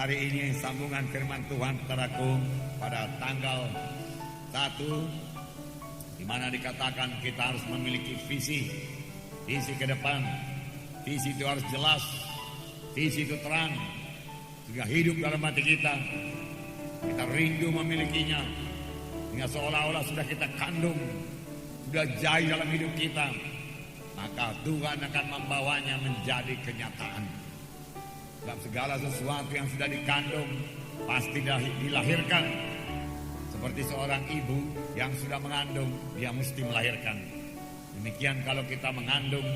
Hari ini sambungan firman Tuhan saudaraku pada tanggal 1, di mana dikatakan kita harus memiliki visi ke depan. Visi itu harus jelas, visi itu terang, sehingga hidup dalam hati kita. Kita rindu memilikinya, hingga seolah-olah sudah kita kandung, sudah jahit dalam hidup kita. Maka Tuhan akan membawanya menjadi kenyataan. Dalam segala sesuatu yang sudah dikandung pasti dilahirkan. Seperti seorang ibu yang sudah mengandung, dia mesti melahirkan. Demikian kalau kita mengandung,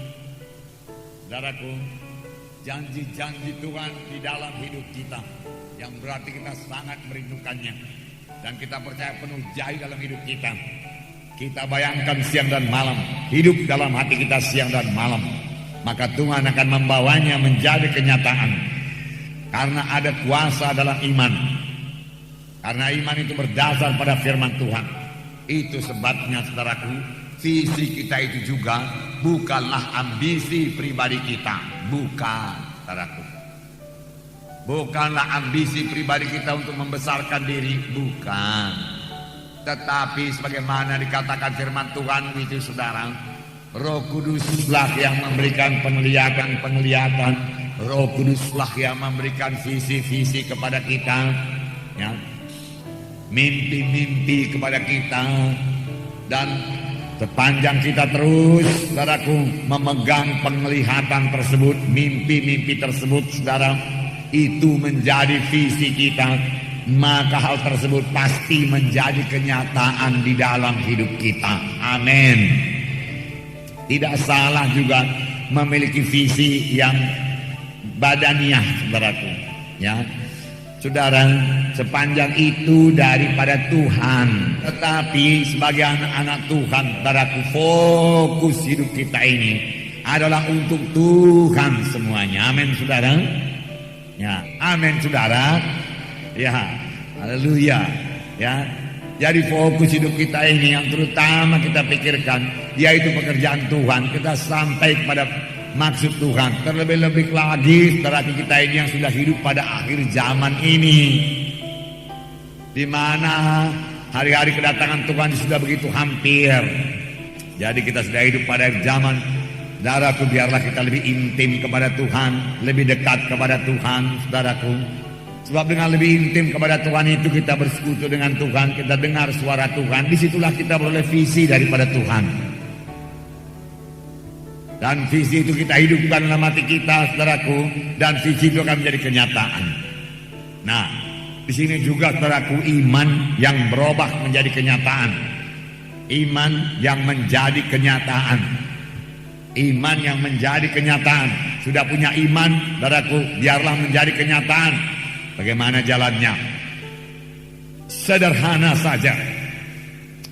saudaraku, janji-janji Tuhan di dalam hidup kita, yang berarti kita sangat merindukannya, dan kita percaya penuh jahit dalam hidup kita. Kita bayangkan siang dan malam, hidup dalam hati kita siang dan malam, maka Tuhan akan membawanya menjadi kenyataan. Karena ada kuasa dalam iman. Karena iman itu berdasar pada firman Tuhan. Itu sebabnya saudaraku, visi kita itu juga bukanlah ambisi pribadi kita. Bukan, saudaraku. Bukanlah ambisi pribadi kita untuk membesarkan diri. Bukan. Tetapi sebagaimana dikatakan firman Tuhan itu saudara, Roh Kuduslah yang memberikan penglihatan. Roh Kuduslah yang memberikan visi-visi kepada kita, ya, mimpi-mimpi kepada kita. Dan sepanjang kita terus, saudaraku, memegang penglihatan tersebut, mimpi-mimpi tersebut, saudara, itu menjadi visi kita, maka hal tersebut pasti menjadi kenyataan di dalam hidup kita. Amin. Tidak salah juga memiliki visi yang badaniah, saudaraku, ya. Saudara, sepanjang itu daripada Tuhan. Tetapi sebagai anak-anak Tuhan, saudaraku, fokus hidup kita ini adalah untuk Tuhan semuanya. Amin, saudara. Ya, amin, saudara. Ya, haleluya. Ya, jadi fokus hidup kita ini yang terutama kita pikirkan, yaitu pekerjaan Tuhan. Kita sampai kepada maksud Tuhan. Terlebih-lebih lagi saudara kita ini yang sudah hidup pada akhir zaman ini, di mana hari-hari kedatangan Tuhan sudah begitu hampir. Jadi kita sudah hidup pada akhir zaman. Saudaraku, biarlah kita lebih intim kepada Tuhan, lebih dekat kepada Tuhan, saudaraku. Sebab dengan lebih intim kepada Tuhan itu kita bersekutu dengan Tuhan, kita dengar suara Tuhan. Disitulah kita beroleh visi daripada Tuhan. Dan visi itu kita hidupkan dalam hati kita, saudaraku, dan visi itu akan menjadi kenyataan. Nah, di sini juga, saudaraku, iman yang berubah menjadi kenyataan. Iman yang menjadi kenyataan. Iman yang menjadi kenyataan. Sudah punya iman, saudaraku, biarlah menjadi kenyataan. Bagaimana jalannya? Sederhana saja.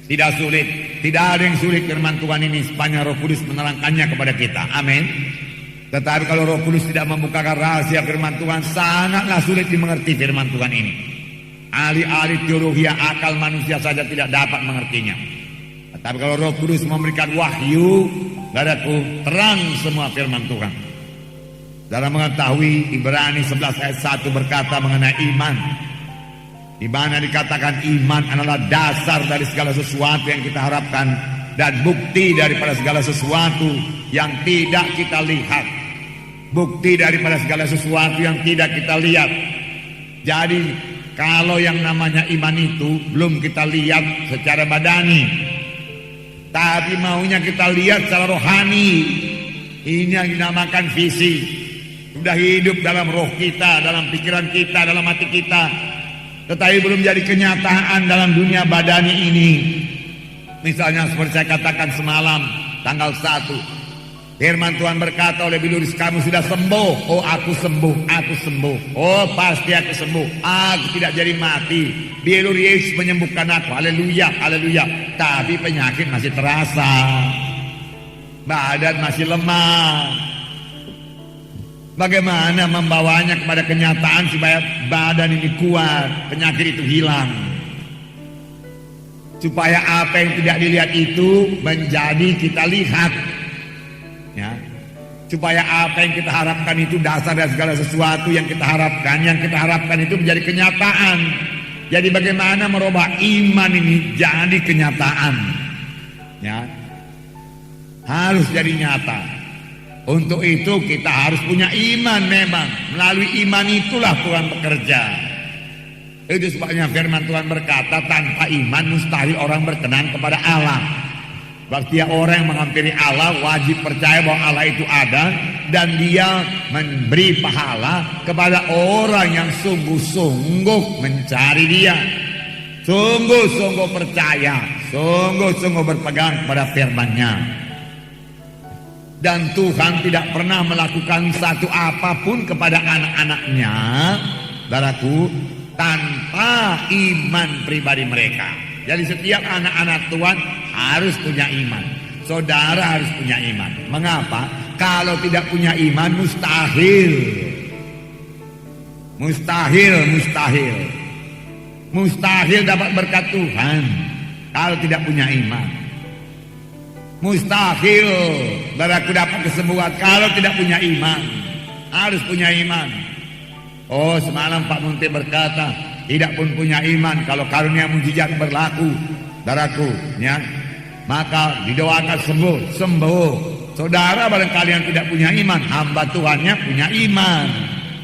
Tidak sulit. Tidak ada yang sulit firman Tuhan ini sepanjang Roh Kudus menerangkannya kepada kita. Amin. Tetapi kalau Roh Kudus tidak membukakan rahasia firman Tuhan, sangatlah sulit dimengerti firman Tuhan ini. Ahli-ahli teologi akal manusia saja tidak dapat mengertinya. Tetapi kalau Roh Kudus memberikan wahyu, saudaraku, terang semua firman Tuhan. Dalam mengetahui Ibrani 11 ayat 1 berkata mengenai iman, di mana dikatakan iman adalah dasar dari segala sesuatu yang kita harapkan dan bukti daripada segala sesuatu yang tidak kita lihat. Bukti daripada segala sesuatu yang tidak kita lihat. Jadi kalau yang namanya iman itu belum kita lihat secara badani, tapi maunya kita lihat secara rohani. Ini yang dinamakan visi. Sudah hidup dalam roh kita, dalam pikiran kita, dalam hati kita, tetapi belum jadi kenyataan dalam dunia badani ini. Misalnya seperti saya katakan semalam tanggal 1, firman Tuhan berkata oleh Biluris, kamu sudah sembuh. Oh, aku sembuh, aku sembuh. Oh, pasti aku sembuh, aku tidak jadi mati. Biluris menyembuhkan aku. Haleluya, haleluya. Tapi penyakit masih terasa, badan masih lemah. Bagaimana membawanya kepada kenyataan supaya badan ini kuat, penyakit itu hilang? Supaya apa yang tidak dilihat itu menjadi kita lihat. Ya. Supaya apa yang kita harapkan itu dasar dari segala sesuatu yang kita harapkan itu menjadi kenyataan. Jadi bagaimana merubah iman ini jadi kenyataan? Ya, harus jadi nyata. Untuk itu kita harus punya iman memang. Melalui iman itulah Tuhan bekerja. Itu sebabnya firman Tuhan berkata, tanpa iman mustahil orang berkenan kepada Allah. Berarti orang yang menghampiri Allah wajib percaya bahwa Allah itu ada, dan dia memberi pahala kepada orang yang sungguh-sungguh mencari dia, sungguh-sungguh percaya, sungguh-sungguh berpegang kepada firman-Nya. Dan Tuhan tidak pernah melakukan satu apapun kepada anak-anaknya, saudaraku, tanpa iman pribadi mereka. Jadi setiap anak-anak Tuhan harus punya iman. Saudara harus punya iman. Mengapa? Kalau tidak punya iman mustahil. Mustahil dapat berkat Tuhan kalau tidak punya iman. Mustahil saudaraku dapat kesembuhan kalau tidak punya iman. Harus punya iman. Oh, semalam Pak Munti berkata, tidak pun punya iman kalau karunia mujizat berlaku, saudaraku, ya, maka didoakan sembuh. Saudara barangkali yang tidak punya iman, hamba Tuhannya punya iman.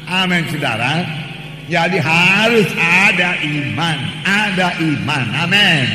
Amin, saudara. Jadi harus ada iman. Amin.